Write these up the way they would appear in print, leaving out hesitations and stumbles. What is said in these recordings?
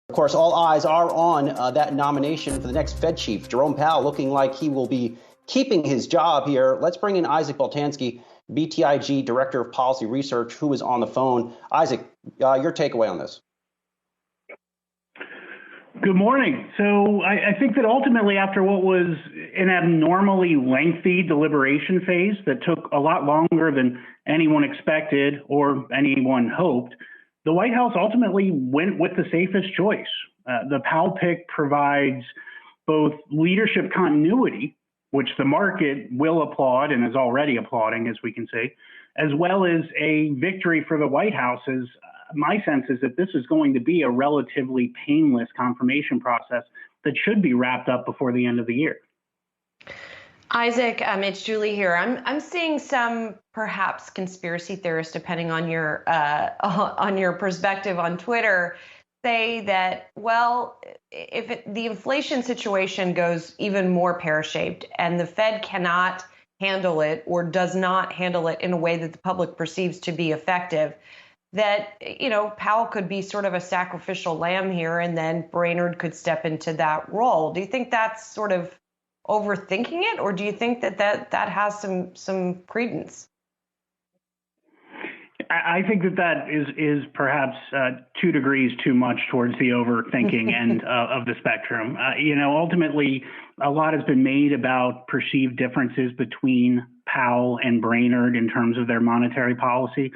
Of course, all eyes are on that nomination for the next Fed chief. Jerome Powell looking like he will be keeping his job here. Let's bring in Isaac Boltansky, BTIG Director of Policy Research, who is on the phone. Isaac, your takeaway on this. Good morning. So I think that ultimately, after what was an abnormally lengthy deliberation phase that took a lot longer than anyone expected or anyone hoped, the White House ultimately went with the safest choice. The Powell pick provides both leadership continuity, which the market will applaud and is already applauding, as we can see, as well as a victory for the White House. As my sense is that this is going to be a relatively painless confirmation process that should be wrapped up before the end of the year. Isaac, it's Julie here. I'm seeing some perhaps conspiracy theorists, depending on your perspective on Twitter, say that, well, if the inflation situation goes even more pear-shaped and the Fed cannot handle it or does not handle it in a way that the public perceives to be effective, that, Powell could be sort of a sacrificial lamb here and then Brainard could step into that role. Do you think that's sort of overthinking it, or do you think that has some credence? I think that is perhaps 2 degrees too much towards the overthinking end of the spectrum. Ultimately, a lot has been made about perceived differences between Powell and Brainard in terms of their monetary policy.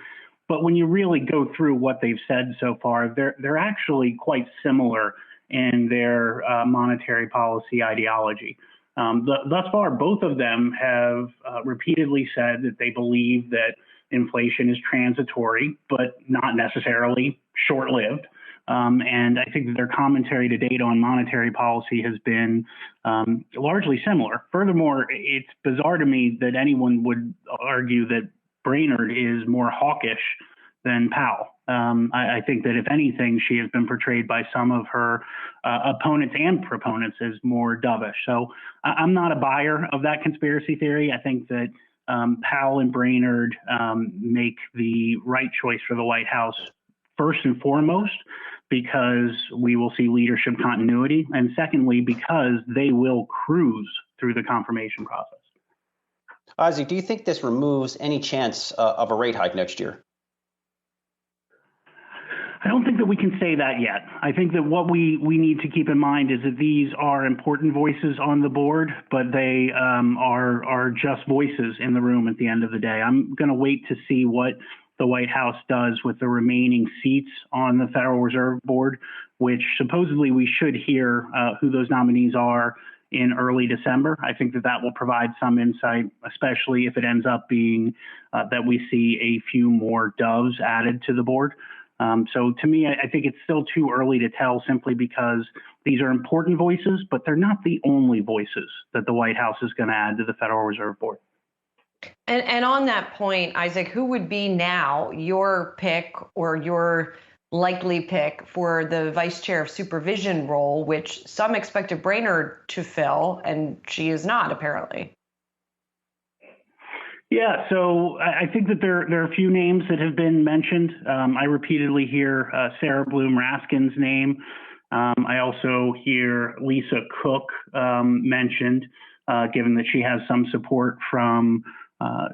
But when you really go through what they've said so far, they're actually quite similar in their monetary policy ideology. Thus far, both of them have repeatedly said that they believe that inflation is transitory, but not necessarily short-lived. And I think that their commentary to date on monetary policy has been largely similar. Furthermore, it's bizarre to me that anyone would argue that Brainard is more hawkish than Powell. I think that if anything, she has been portrayed by some of her opponents and proponents as more dovish. So I'm not a buyer of that conspiracy theory. I think that Powell and Brainard make the right choice for the White House first and foremost, because we will see leadership continuity, and secondly, because they will cruise through the confirmation process. Isaac, do you think this removes any chance of a rate hike next year? I don't think that we can say that yet. I think that what we need to keep in mind is that these are important voices on the board, but they are just voices in the room at the end of the day. I'm going to wait to see what the White House does with the remaining seats on the Federal Reserve Board, which supposedly we should hear who those nominees are in early December. I think that will provide some insight, especially if it ends up being that we see a few more doves added to the board. So to me, I think it's still too early to tell, simply because these are important voices, but they're not the only voices that the White House is going to add to the Federal Reserve Board. And on that point, Isaac, who would be now your pick or your likely pick for the vice chair of supervision role, which some expected Brainard to fill, and she is not, apparently? Yeah, so I think that there are a few names that have been mentioned. I repeatedly hear Sarah Bloom Raskin's name. I also hear Lisa Cook mentioned, given that she has some support from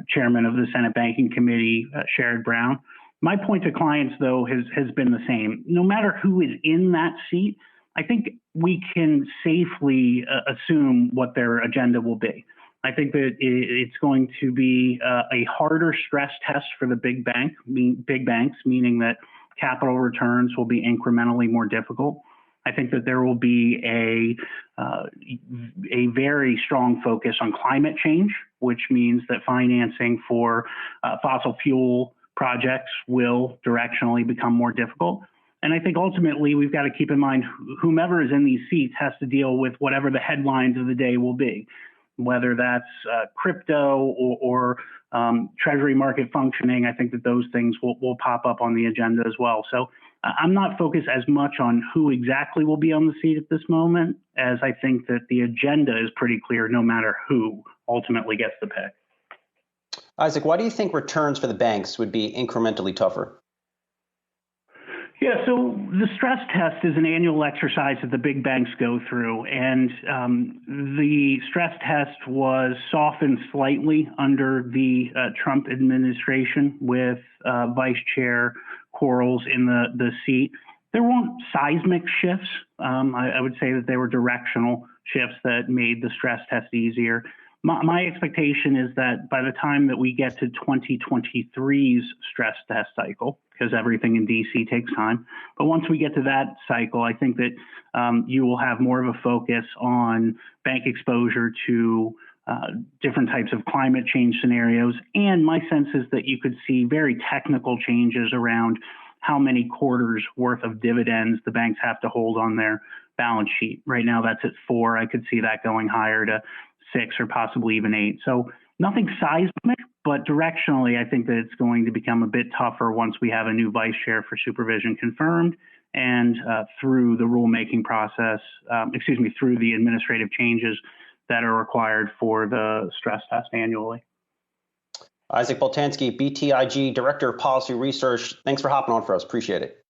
chairman of the Senate Banking Committee, Sherrod Brown. My point to clients, though, has been the same. No matter who is in that seat, I think we can safely assume what their agenda will be. I think that it's going to be a harder stress test for the big banks, meaning that capital returns will be incrementally more difficult. I think that there will be a very strong focus on climate change, which means that financing for fossil fuel projects will directionally become more difficult. And I think ultimately we've got to keep in mind whomever is in these seats has to deal with whatever the headlines of the day will be, whether that's crypto or treasury market functioning. I think that those things will pop up on the agenda as well. So I'm not focused as much on who exactly will be on the seat at this moment, as I think that the agenda is pretty clear no matter who ultimately gets the pick. Isaac, why do you think returns for the banks would be incrementally tougher? Yeah, so the stress test is an annual exercise that the big banks go through, and the stress test was softened slightly under the Trump administration with Vice Chair Quarles in the seat. There weren't seismic shifts. I would say that they were directional shifts that made the stress test easier. My expectation is that by the time that we get to 2023's stress test cycle, because everything in DC takes time, but once we get to that cycle, I think that you will have more of a focus on bank exposure to different types of climate change scenarios. And my sense is that you could see very technical changes around how many quarters worth of dividends the banks have to hold on their balance sheet. Right now, that's at 4. I could see that going higher to 6 or possibly even 8. So nothing seismic, but directionally, I think that it's going to become a bit tougher once we have a new vice chair for supervision confirmed and through the rulemaking process, through the administrative changes that are required for the stress test annually. Isaac Boltansky, BTIG, Director of Policy Research. Thanks for hopping on for us. Appreciate it.